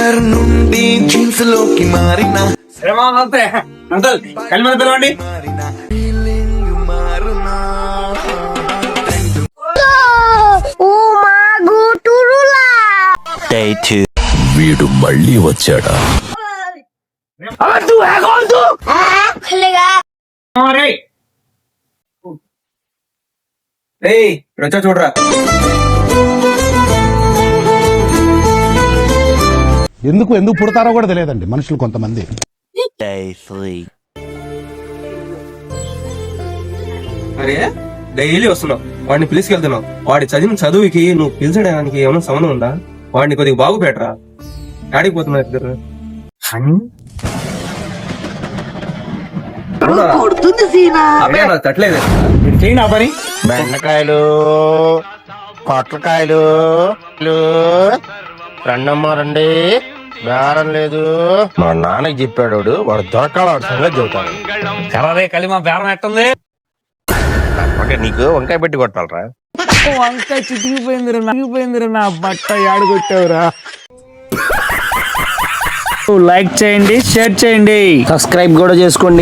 Boxer నుండి jeans లోకి మారిన అంకల్ కలిమని పిలవండి. వీడు మళ్ళీ వచ్చాడా? వచ్చా చూడరా. ఎందుకు పుడతారో కూడా తెలియదండి మనుషులు కొంతమంది. అరే డైలీ వస్తున్నావు, వాడిని పిలిచికెళ్తున్నావు. వాడి చదివిన చదువుకి నువ్వు పిలిచడానికి ఏమైనా సంబంధం ఉందా? వాడిని కొద్దిగా బాగు పెట్టరా. ఆడికి పోతున్నారు ఇద్దరు. తట్లేదు చేయి నా పని. బెండకాయలు, పొట్లకాయలు రండమ్మారండి, బేరం లేదు. మా నాన్నకి చెప్పాడు, వాడు దొరకాల సంగతి చెబుతాడు. కర్రదే కలిమా బేరం ఎట్టుంది? నీకు వంకాయ పెట్టి కొట్టాలరా. వంకాయ చితికిపోయిందిరా నా బట్ట యాడగొట్టావురా. లైక్ చేయండి, షేర్ చేయండి, సబ్స్క్రైబ్ కూడా చేసుకోండి.